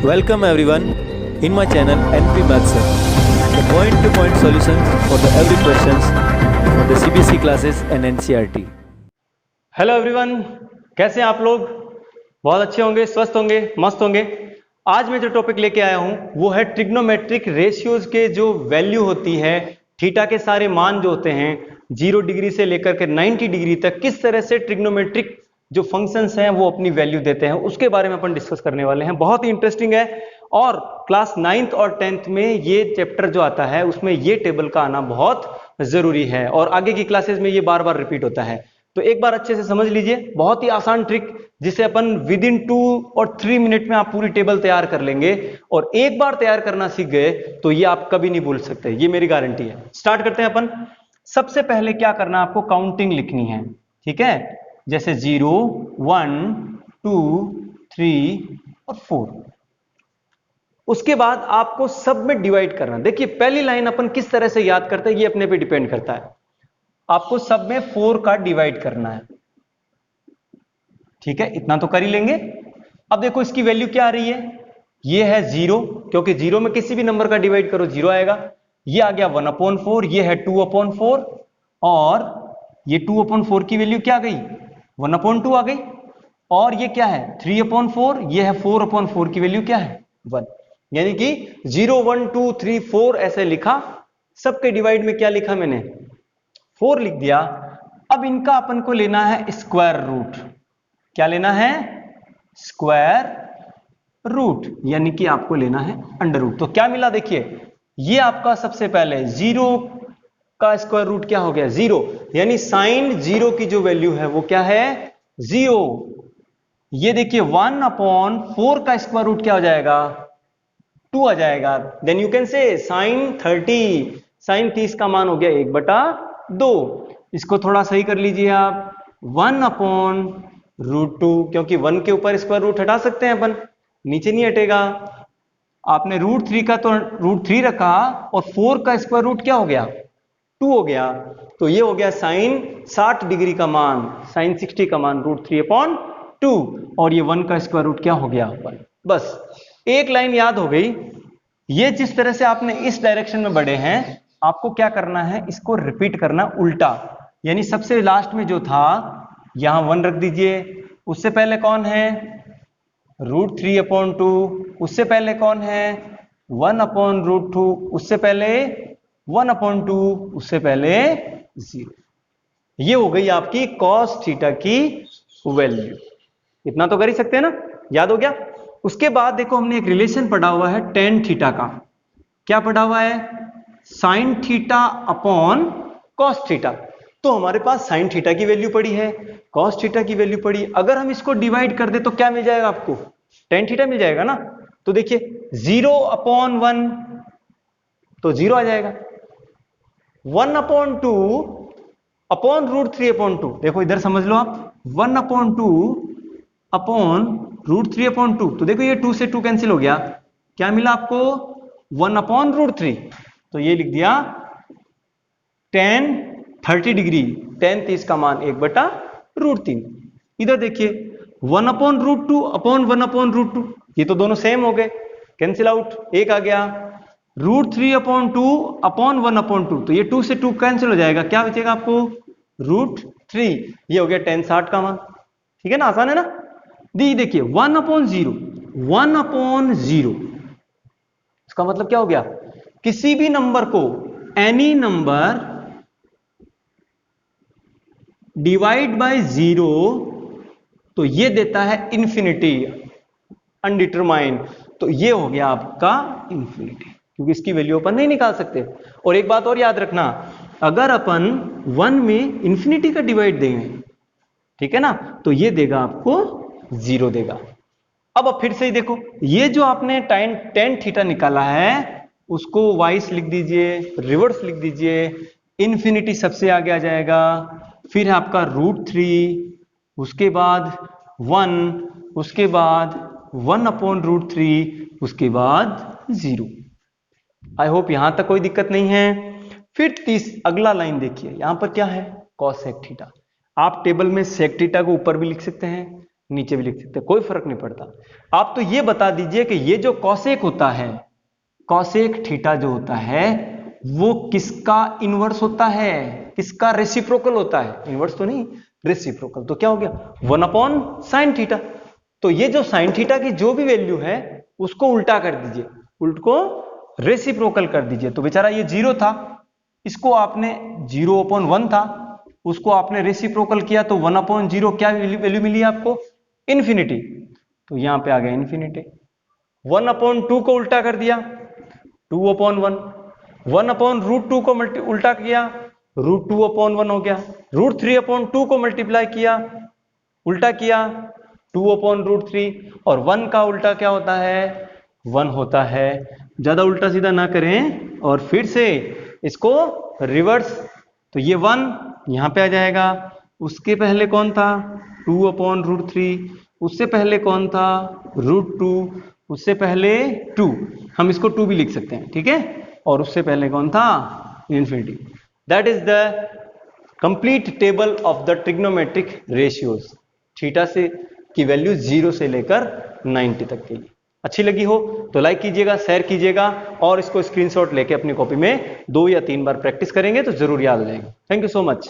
Welcome everyone in my channel NP Maths, the point-to-point solutions for the every questions for the CBSE classes and NCERT. Hello everyone, कैसे हैं आप लोग? बहुत अच्छे होंगे, स्वस्थ होंगे, मस्त होंगे। आज मैं जो टॉपिक लेके आया हूं वो है ट्रिग्नोमेट्रिक रेशियोज के जो वैल्यू होती है, थीटा के सारे मान जो होते हैं 0 डिग्री से लेकर के 90 डिग्री तक, किस तरह से ट्रिग्नोमेट्रिक जो फंक्शंस हैं वो अपनी वैल्यू देते हैं, उसके बारे में अपन डिस्कस करने वाले हैं। बहुत ही इंटरेस्टिंग है और क्लास 9th और 10th में ये चैप्टर जो आता है उसमें ये टेबल का आना बहुत जरूरी है और आगे की क्लासेस में ये बार बार रिपीट होता है। तो एक बार अच्छे से समझ लीजिए, बहुत ही आसान ट्रिक जिसे अपन विद इन 2 और 3 मिनट में आप पूरी टेबल तैयार कर लेंगे और एक बार तैयार करना सीख गए तो ये आप कभी नहीं भूल सकते, ये मेरी गारंटी है। स्टार्ट करते हैं अपन। सबसे पहले क्या करना है, आपको काउंटिंग लिखनी है, ठीक है? जैसे 0, 1, 2, 3 और 4। उसके बाद आपको सब में डिवाइड करना। देखिए पहली लाइन अपन किस तरह से याद करते हैं ये अपने पे डिपेंड करता है। आपको सब में 4 का डिवाइड करना है, ठीक है? इतना तो कर ही लेंगे। अब देखो इसकी वैल्यू क्या आ रही है, ये है 0, क्योंकि 0 में किसी भी नंबर का डिवाइड करो 0 आएगा। ये आ गया 1/4, ये है 2/4 और ये 2/4 की वैल्यू क्या आ गई, 1/2 आ गई। और ये क्या है 3/4, ये है 4/4 की वैल्यू क्या है 1। यानी कि 0, 1, 2, 3, 4 ऐसे लिखा। सबके डिवाइड में क्या लिखा मैंने, 4 लिख दिया। अब इनका अपन को लेना है स्क्वायर रूट। क्या लेना है, स्क्वायर रूट, यानी कि आपको लेना है अंडर रूट। तो क्या मिला, देखिए ये आपका सबसे पहले 0 का स्क्वायर रूट क्या हो गया 0, यानी साइन 0 की जो वैल्यू है वो क्या है 0। ये देखिए 1/4 का स्क्वायर रूट क्या हो जाएगा 2 आ जाएगा। Then you can say sine 30, sine 30 का मान हो गया 1/2। इसको थोड़ा सही कर लीजिए आप, 1/√2, क्योंकि 1 के ऊपर स्क्वायर रूट हटा सकते हैं अपन, नीचे नहीं हटेगा। आपने √3 का तो √3 रखा और 4 का स्क्वायर रूट क्या हो गया 2 हो गया। तो ये हो गया साइन 60 डिग्री का मान, साइन 60 का मान √3/2 और ये 1 का स्क्वायर रूट क्या हो गया 1। बस एक लाइन याद हो गई। ये जिस तरह से आपने इस डायरेक्शन में बढ़े हैं, आपको क्या करना है, इसको रिपीट करना उल्टा। यानी सबसे लास्ट में जो था यहां 1 रख दीजिए, उससे पहले कौन है √3/2, उससे पहले कौन है 1/√2, उससे पहले 1/2, उससे पहले 0। ये हो गई आपकी cos थीटा की वैल्यू। इतना तो कर ही सकते हैं ना, याद हो गया। उसके बाद देखो हमने एक रिलेशन पढ़ा हुआ है tan थीटा का। क्या पढ़ा हुआ है, sin theta upon cos theta. तो हमारे पास sin थीटा की वैल्यू पड़ी है, cos थीटा की वैल्यू पड़ी। अगर हम इसको डिवाइड कर दे तो क्या मिल जाएगा आपको, tan थीटा मिल जाएगा ना। तो देखिए 0/1 तो 0 आ जाएगा, 1/2 अपॉन √3/2। देखो इधर समझ लो आप, 1/2 अपॉन √3/2। तो देखो ये 2 से 2 कैंसिल हो गया, क्या मिला आपको 1/√3। तो ये लिख दिया tan 30 डिग्री, tan 30 का मान 1/√3। इधर देखिए 1/√2 अपॉन 1/√2, ये तो दोनों सेम हो गए, कैंसिल आउट, एक आ गया। √3/2 अपॉन 1/2, तो ये 2 से 2 कैंसिल हो जाएगा, क्या बचेगा आपको √3। ये हो गया tan 60 का मान, ठीक है ना, आसान है ना। देखिए 1/0, 1/0 इसका मतलब क्या हो गया, किसी भी नंबर को एनी नंबर डिवाइड बाय 0 तो ये देता है इंफिनिटी, अनडिटरमाइंड। तो ये हो गया आपका इंफिनिटी, क्योंकि इसकी वैल्यू अपन नहीं निकाल सकते। और एक बात और याद रखना, अगर अपन 1 में इंफिनिटी का डिवाइड देंगे, ठीक है ना, तो ये देगा आपको 0 देगा। अब फिर से ही देखो, ये जो आपने tan थीटा निकाला है उसको वाइस लिख दीजिए, रिवर्स लिख दीजिए। इंफिनिटी सबसे आगे आ जाएगा, फिर है आपका √3, उसके बाद 1, उसके बाद 1/√3, उसके बाद 0। आई होप यहां तक कोई दिक्कत नहीं है। फिर अगला लाइन देखिए, यहां पर क्या है cos sec थीटा। आप टेबल में sec थीटा को ऊपर भी लिख सकते हैं, नीचे भी लिख सकते हैं, कोई फर्क नहीं पड़ता। आप तो ये बता दीजिए कि ये जो कॉसेक होता है, कॉसेक थीटा जो होता है वो किसका इनवर्स होता है, किसका रेसिप्रोकल होता है, इनवर्स तो नहीं, रेसिप्रोकल। तो क्या हो गया 1 अपॉन साइन थीटा। तो ये जो साइन थीटा की जो भी वैल्यू है उसको उल्टा कर दीजिए, उल्ट को रेसिप्रोकल कर दीजिए। तो बेचारा ये 0 था, इसको आपने 0 अपॉन 1 था, उसको आपने रेसिप्रोकल किया तो 1 अपॉन 0 क्या वैल्यू मिली आपको, इन्फिनिटी। तो यहां पे आ गया इन्फिनिटी। 1 अपॉन 2 को उल्टा कर दिया, 2 अपॉन 1, 1 अपॉन रूट 2 को उल्टा किया, रूट 2 अपॉन 1 हो गया, रूट 3 अपॉन 2 को मल्टीप्लाई किया, उल्टा किया 2 अपॉन रूट 3, और 1 का उल्टा क्या होता है, 1 होता है। ज्यादा उल्टा सीधा ना करें और फिर से इसको रिवर्स। तो ये 1 यहां पे आ जाएगा, उसके पहले कौन था 2 अपॉन रूट 3, उससे पहले कौन था रूट 2, उससे पहले 2, हम इसको 2 भी लिख सकते हैं, ठीक है, और उससे पहले कौन था infinity. That is the complete table of the trigonometric ratios, theta से की वैल्यू 0 से लेकर 90 तक के लिए। अच्छी लगी हो तो लाइक कीजिएगा, शेयर कीजिएगा, और इसको स्क्रीनशॉट लेके अपनी कॉपी में 2 या 3 बार प्रैक्टिस करेंगे तो जरूर याद हो जाएगा। Thank you so much.